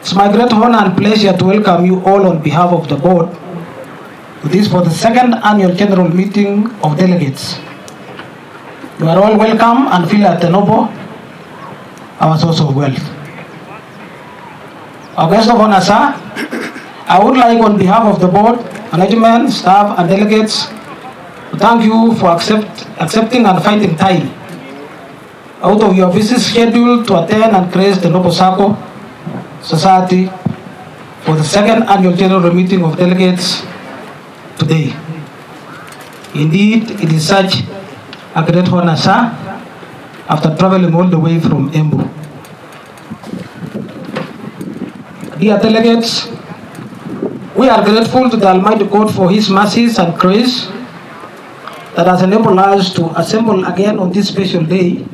It's my great honor and pleasure to welcome you all on behalf of the board to this for the second annual general meeting of delegates. You are all welcome and feel at the noble, our source of wealth. Our guest of honor, sir, I would like on behalf of the board, management, staff and delegates to thank you for accepting and finding time out of your busy schedule to attend and grace the noble Sacco Society for the second annual general meeting of delegates today. Indeed, it is such a great honor, sir, after traveling all the way from Embu. Dear delegates, we are grateful to the Almighty God for His mercies and grace that has enabled us to assemble again on this special day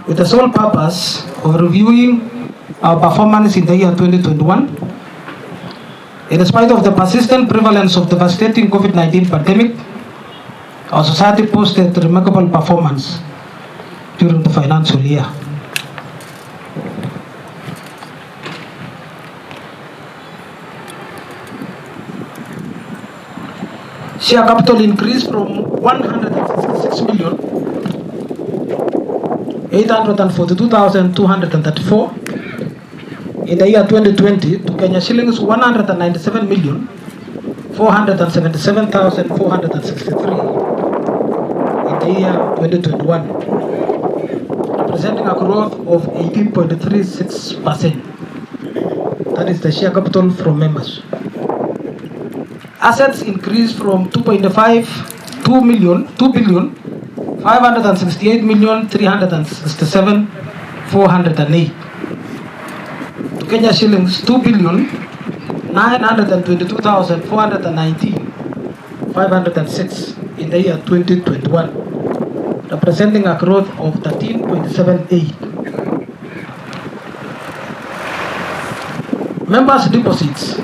with the sole purpose of reviewing our performance in the year 2021. In spite of the persistent prevalence of the devastating COVID-19 pandemic, our society posted remarkable performance during the financial year. Share capital increased from 166,842,234 in the year 2020 to Kenya shillings 197,477,463 in the year 2021, representing a growth of 18.36%. That is the share capital from members. Assets increased from 2.568,367,408 to Kenya shillings 2,922,419,506 in the year 2021, representing a growth of 13.78. Members' deposits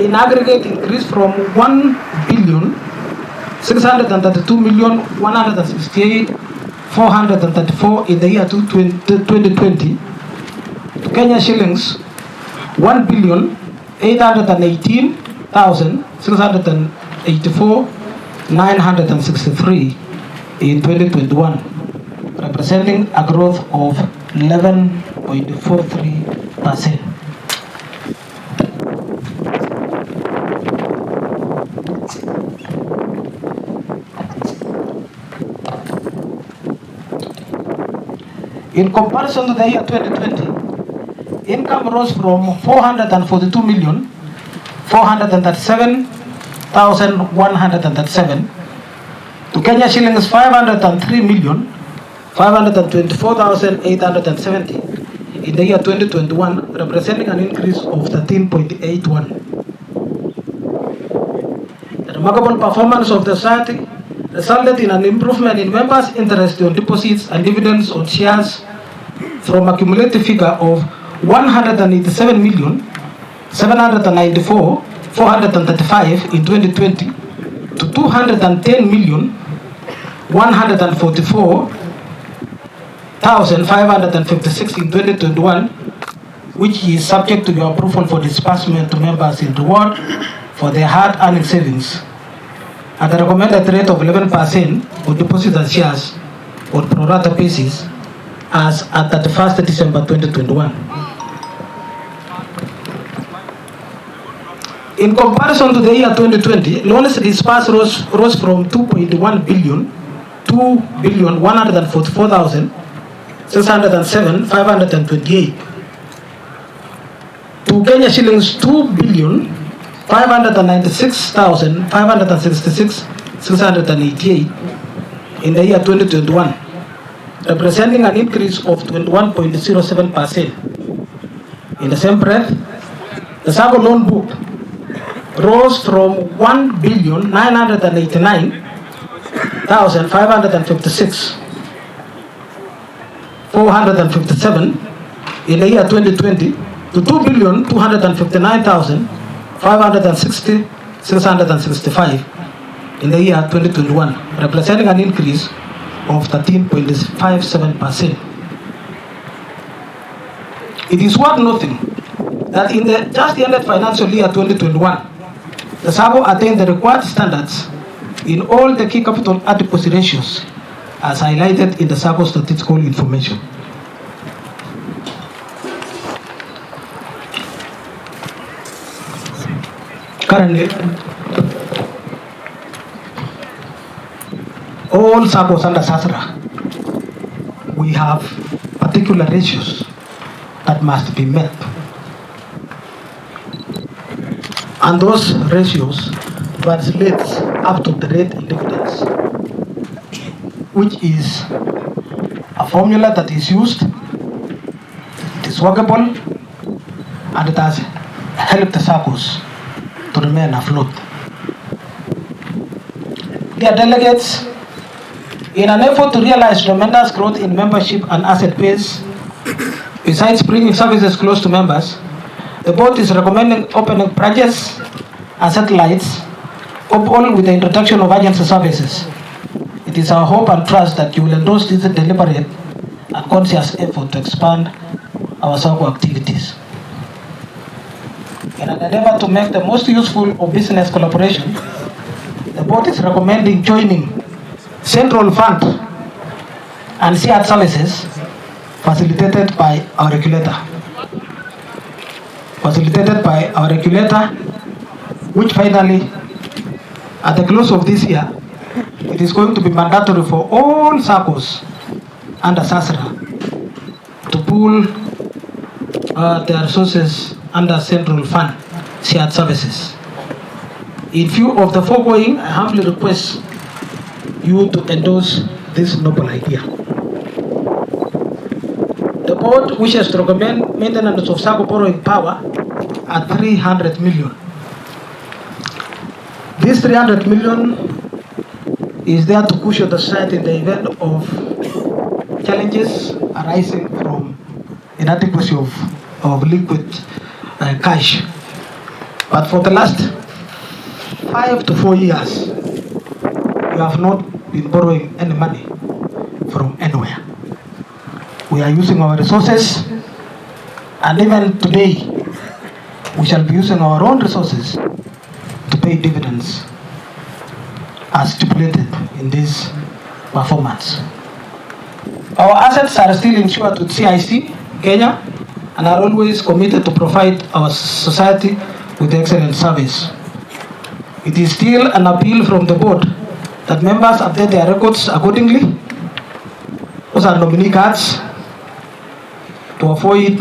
in aggregate increased from 1,632,168,434 in the year 2020 to Kenya shillings 1,818,684,963 in 2021, representing a growth of 11.43%. In comparison to the year 2020, income rose from 442,437,137 to Kenya shillings 503,524,870 in the year 2021, representing an increase of 13.81. The remarkable performance of the society resulted in an improvement in members' interest on deposits and dividends on shares from a cumulative figure of 187,794,435 in 2020 to 210,144,556 in 2021, which is subject to your approval for disbursement to members in reward for their hard-earned savings at a recommended rate of 11% on deposits and shares on pro rata basis as at 31st December 2021. In comparison to the year 2020, loans disbursed rose from 2.1 billion, 2,144,607,528 to Kenya shillings 2,596,566,688 in the year 2021, representing an increase of 21.07%. In the same breath, the Sacco loan book rose from 1,989,556,457 in the year 2020 to 2,259,560,665 in the year 2021, representing an increase of 13.57%. It is worth noting that in the just ended financial year 2021, the Sacco attained the required standards in all the key capital adequacy ratios as highlighted in the Sacco statistical information. Currently, all Saccos under SASRA, we have particular ratios that must be met. And those ratios translate up to the rate in dividends, which is a formula that is used, it is workable, and it has helped the Saccos to remain afloat. Dear delegates, in an effort to realize tremendous growth in membership and asset base, besides bringing services close to members, the board is recommending opening branches and satellites, coupled with the introduction of agency services. It is our hope and trust that you will endorse this deliberate and conscious effort to expand our Sacco activities. In an endeavor to make the most useful of business collaboration, the board is recommending joining Central Fund and shared services facilitated by our regulator. Which finally, at the close of this year, it is going to be mandatory for all Saccos under SASRA to pool their resources under Central Fund shared services. In view of the foregoing, I humbly request you to endorse this noble idea. The board wishes to recommend maintenance of Sacco borrowing power at 300 million. This 300 million is there to cushion the society in the event of challenges arising from inadequacy of liquid cash. But for the last 5 to 4 years, we have not been borrowing any money from anywhere. We are using our resources, and even today, we shall be using our own resources to pay dividends as stipulated in this performance. Our assets are still insured with CIC, Kenya, and are always committed to provide our society with excellent service. It is still an appeal from the board that members update their records accordingly. Those are nominee cards to avoid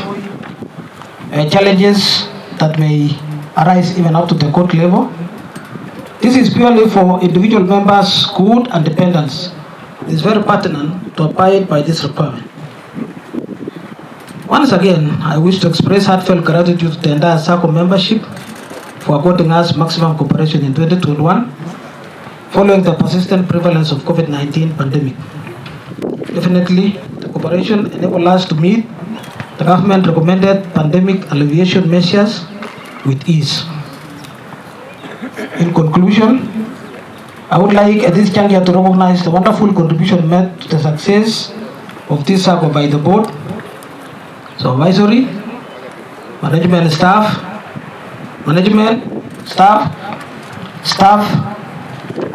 challenges that may arise even up to the court level. This is purely for individual members' good and dependents. It is very pertinent to abide by this requirement. Once again, I wish to express heartfelt gratitude to the entire Sacco membership for according us maximum cooperation in 2021 following the persistent prevalence of COVID-19 pandemic. Definitely, the cooperation enabled us to meet the government recommended pandemic alleviation measures with ease. In conclusion, I would like at this juncture to recognize the wonderful contribution made to the success of this Sacco by the board, supervisory, management staff,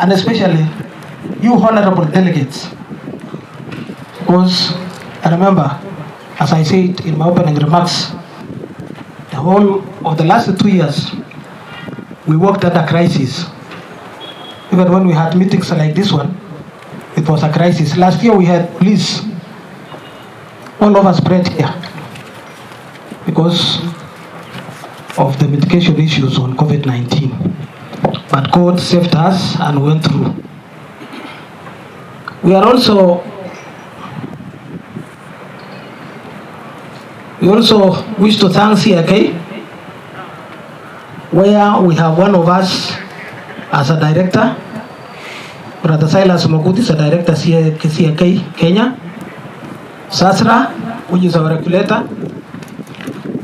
and especially you honorable delegates. Because I remember, as I said in my opening remarks, the whole of the last 2 years, we worked under crisis. Even when we had meetings like this one, it was a crisis. Last year we had police all over spread here because of the mitigation issues on COVID-19. But God saved us and went through. We also wish to thank CAK, where we have one of us as a director. Brother Silas Moguti is a director CAK Kenya. SASRA, which is our regulator.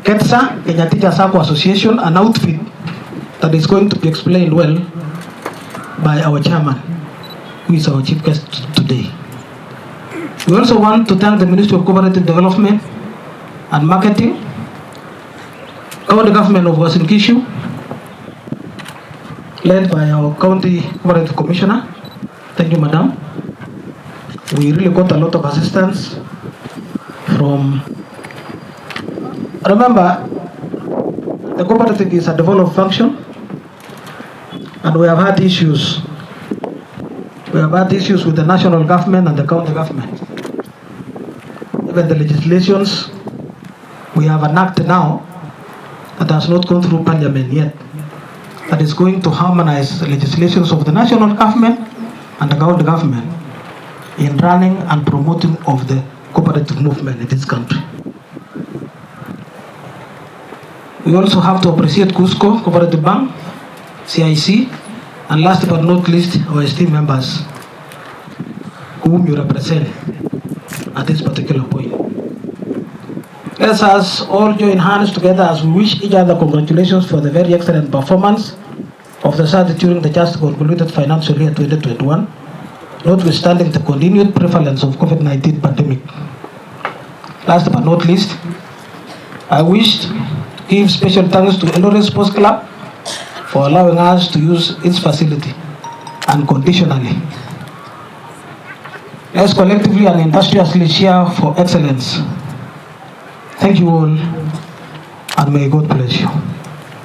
KETSA, Kenya Teacher Sacco Association, an outfit that is going to be explained well by our chairman, who is our chief guest today. We also want to thank the Ministry of Cooperative Development and Marketing, county government of Uasin Gishu, led by our county cooperative commissioner. Thank you, madam. We really got a lot of assistance from, remember, the cooperative is a developed function, and we have had issues. We have had issues with the national government and the county government. Even the legislations, we have an act now that has not gone through parliament yet, that is going to harmonize the legislations of the national government and the county government in running and promoting of the cooperative movement in this country. We also have to appreciate Cusco Cooperative Bank, CIC, and last but not least, our esteemed members whom you represent at this particular point. Let us all join hands together as we wish each other congratulations for the very excellent performance of the SADC during the just concluded financial year 2021, notwithstanding the continued prevalence of COVID-19 pandemic. Last but not least, I wish to give special thanks to Eldoret Sports Club for allowing us to use its facility unconditionally. Let's collectively and industriously share for excellence. Thank you all, and may God bless you.